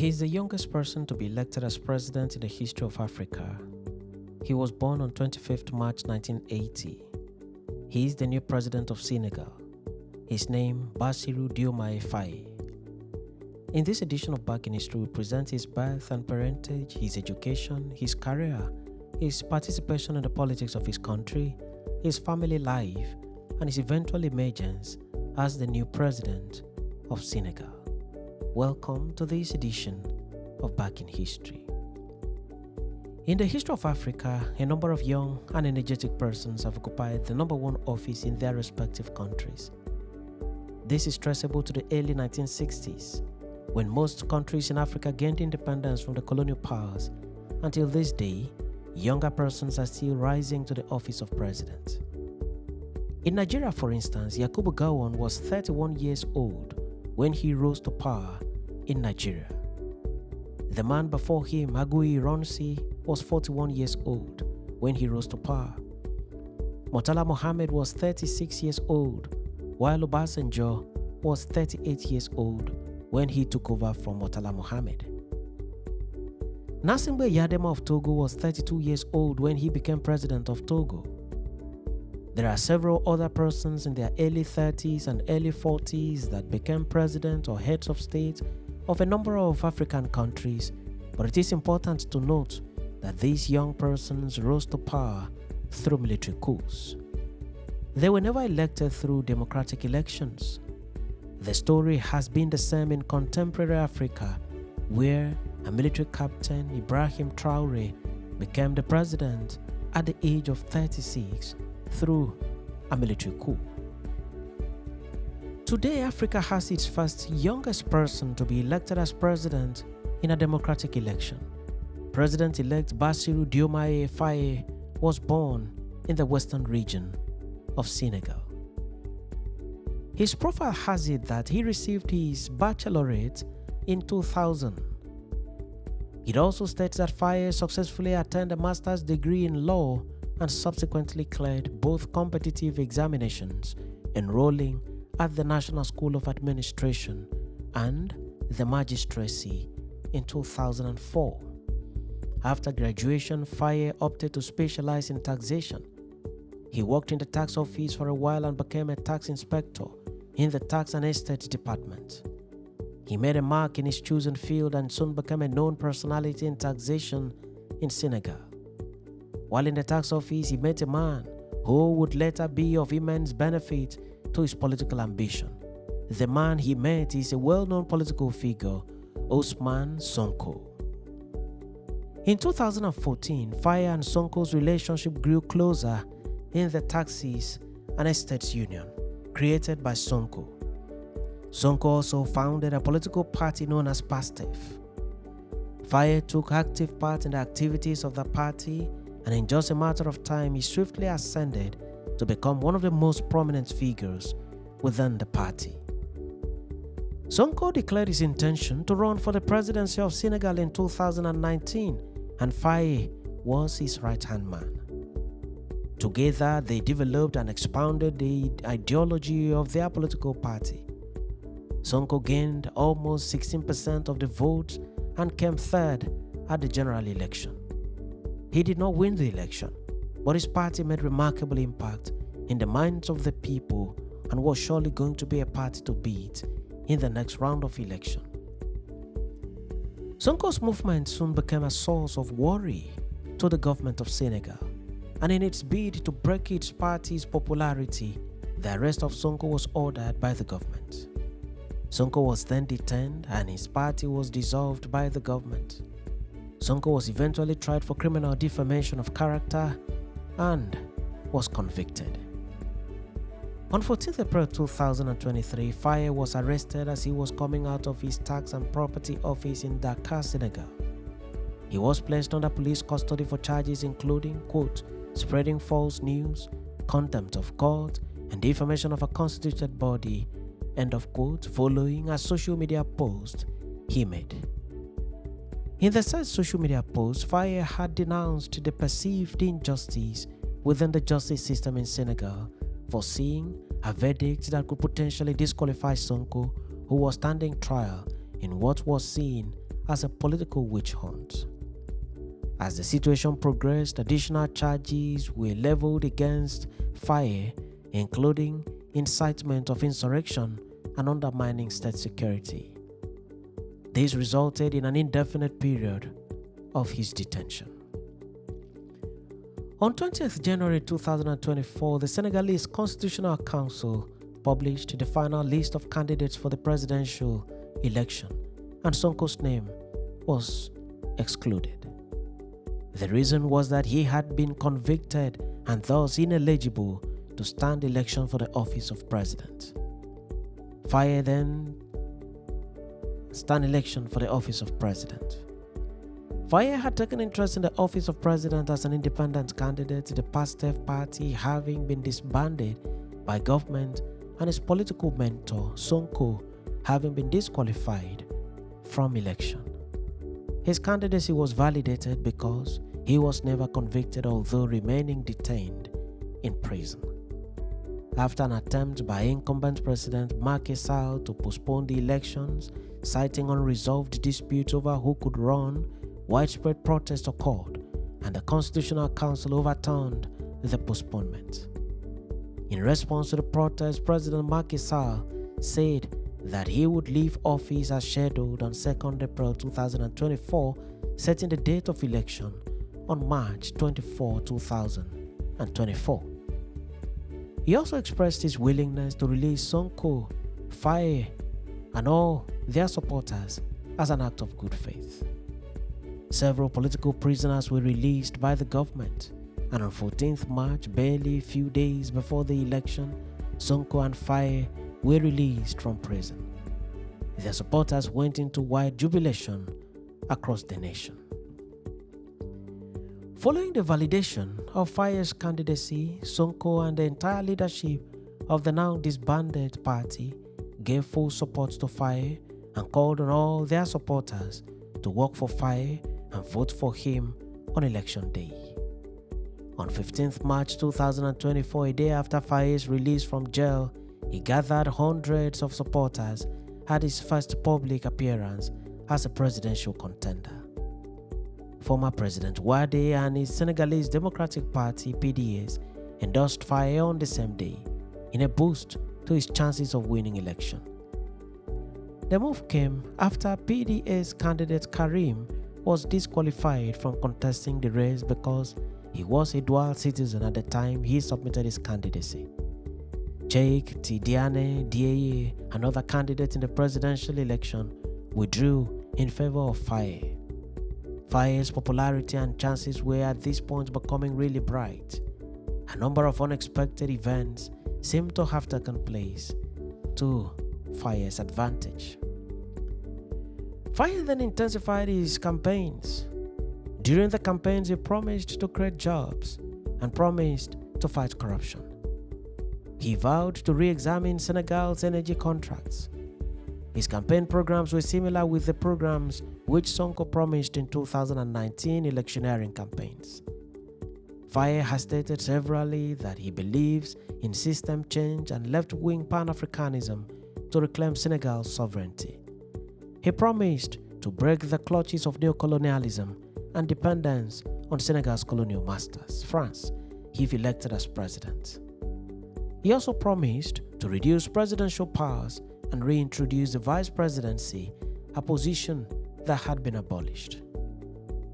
He is the youngest person to be elected as president in the history of Africa. He was born on 25th March 1980. He is the new president of Senegal. His name, Bassirou Diomaye Faye. In this edition of Back in History, we present his birth and parentage, his education, his career, his participation in the politics of his country, his family life, and his eventual emergence as the new president of Senegal. Welcome to this edition of Back in History. In the history of Africa, a number of young and energetic persons have occupied the number one office in their respective countries. This is traceable to the early 1960s, when most countries in Africa gained independence from the colonial powers. Until this day, younger persons are still rising to the office of president. In Nigeria, for instance, Yakubu Gowon was 31 years old when he rose to power in Nigeria. The man before him, Agui Ironsi, was 41 years old when he rose to power. Murtala Mohammed was 36 years old, while Obasanjo was 38 years old when he took over from Murtala Mohammed. Gnassingbé Eyadema of Togo was 32 years old when he became president of Togo. There are several other persons in their early 30s and early 40s that became president or heads of state of a number of African countries, but it is important to note that these young persons rose to power through military coups. They were never elected through democratic elections. The story has been the same in contemporary Africa, where a military captain, Ibrahim Traoré, became the president at the age of 36 through a military coup. Today, Africa has its first youngest person to be elected as president in a democratic election. President-elect Bassirou Diomaye Faye was born in the western region of Senegal. His profile has it that he received his baccalaureate in 2000. It also states that Faye successfully attended a master's degree in law and subsequently cleared both competitive examinations, enrolling at the National School of Administration and the Magistracy in 2004. After graduation, Faye opted to specialize in taxation. He worked in the tax office for a while and became a tax inspector in the Tax and Estate Department. He made a mark in his chosen field and soon became a known personality in taxation in Senegal. While in the tax office, he met a man who would later be of immense benefit to his political ambition. The man he met is a well-known political figure, Ousmane Sonko. In 2014, Faye and Sonko's relationship grew closer in the Taxes and Estates Union, created by Sonko. Sonko also founded a political party known as PASTEF. Faye took active part in the activities of the party, and in just a matter of time, he swiftly ascended to become one of the most prominent figures within the party. Sonko declared his intention to run for the presidency of Senegal in 2019, and Faye was his right-hand man. Together, they developed and expounded the ideology of their political party. Sonko gained almost 16% of the votes and came third at the general election. He did not win the election, but his party made remarkable impact in the minds of the people and was surely going to be a party to beat in the next round of election. Sonko's movement soon became a source of worry to the government of Senegal, and in its bid to break its party's popularity, the arrest of Sonko was ordered by the government. Sonko was then detained and his party was dissolved by the government. Sonko was eventually tried for criminal defamation of character and was convicted. On 14th April 2023, Faye was arrested as he was coming out of his tax and property office in Dakar, Senegal. He was placed under police custody for charges including, quote, spreading false news, contempt of court, and defamation of a constituted body, end of quote, following a social media post he made. In the said social media post, Faye had denounced the perceived injustice within the justice system in Senegal, foreseeing a verdict that could potentially disqualify Sonko, who was standing trial in what was seen as a political witch hunt. As the situation progressed, additional charges were leveled against Faye, including incitement of insurrection and undermining state security. This resulted in an indefinite period of his detention. On 20th January 2024, the Senegalese Constitutional Council published the final list of candidates for the presidential election, and Sonko's name was excluded. The reason was that he had been convicted and thus ineligible to stand election for the office of president. Faye then stand election for the office of president. Faye had taken interest in the office of president as an independent candidate, the PASTEF party having been disbanded by government and his political mentor, Sonko, having been disqualified from election. His candidacy was validated because he was never convicted, although remaining detained in prison. After an attempt by incumbent President Macky Sall to postpone the elections, citing unresolved disputes over who could run, widespread protests occurred, and the Constitutional Council overturned the postponement. In response to the protest, President Macky Sall said that he would leave office as scheduled on 2nd April 2024, setting the date of election on March 24, 2024. He also expressed his willingness to release Sonko, Faye, and all their supporters as an act of good faith. Several political prisoners were released by the government, and on 14th March, barely a few days before the election, Sonko and Faye were released from prison. Their supporters went into wide jubilation across the nation. Following the validation of Faye's candidacy, Sonko and the entire leadership of the now disbanded party gave full support to Faye and called on all their supporters to work for Faye and vote for him on election day. On 15th March 2024, a day after Faye's release from jail, he gathered hundreds of supporters at his first public appearance as a presidential contender. Former President Wade and his Senegalese Democratic Party (PDS) endorsed Faye on the same day, in a boost to his chances of winning election. The move came after PDS candidate Karim was disqualified from contesting the race because he was a dual citizen at the time he submitted his candidacy. Cheikh Tidiane Dieye, another candidate in the presidential election, withdrew in favor of Faye. Faye's popularity and chances were at this point becoming really bright. A number of unexpected events seemed to have taken place to Faye's advantage. Faye then intensified his campaigns. During the campaigns, he promised to create jobs and promised to fight corruption. He vowed to re-examine Senegal's energy contracts. His campaign programs were similar with the programs which Sonko promised in 2019 electioneering campaigns. Faye has stated severally that he believes in system change and left-wing Pan-Africanism to reclaim Senegal's sovereignty. He promised to break the clutches of neocolonialism and dependence on Senegal's colonial masters, France, if elected as president. He also promised to reduce presidential powers and reintroduce the vice presidency, a position that had been abolished.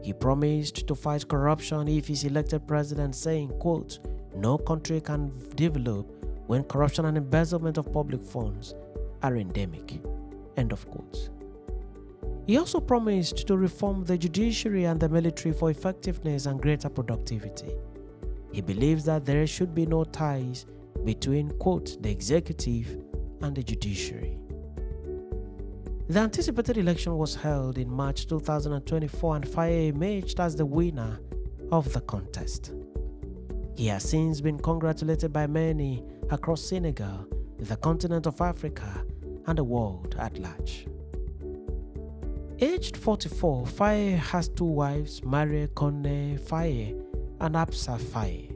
He promised to fight corruption if he's elected president, saying, quote, "No country can develop when corruption and embezzlement of public funds are endemic," end of quote. He also promised to reform the judiciary and the military for effectiveness and greater productivity. He believes that there should be no ties between, quote, "the executive and the judiciary." The anticipated election was held in March 2024 and Faye emerged as the winner of the contest. He has since been congratulated by many across Senegal, the continent of Africa, and the world at large. Aged 44, Faye has two wives, Marie Konne Faye and Absa Faye.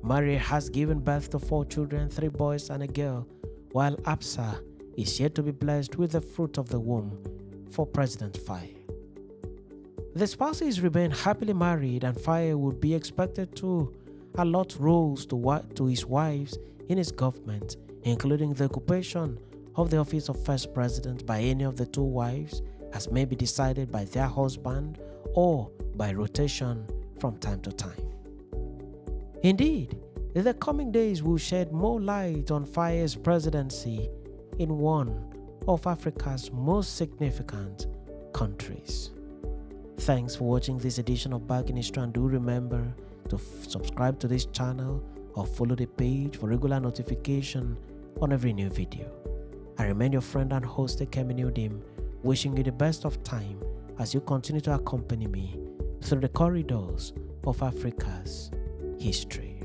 Marie has given birth to 4 children, 3 boys and a girl, while Absa is yet to be blessed with the fruit of the womb, for President Faye. The spouses remain happily married, and Faye would be expected to allot roles to his wives in his government, including the occupation of the office of First President by any of the two wives, as may be decided by their husband or by rotation from time to time. Indeed, the coming days will shed more light on Faye's presidency in one of Africa's most significant countries. Thanks for watching this edition of Back in History, and do remember to subscribe to this channel or follow the page for regular notification on every new video. I remain your friend and host Ekemi Nudim, wishing you the best of time as you continue to accompany me through the corridors of Africa's history.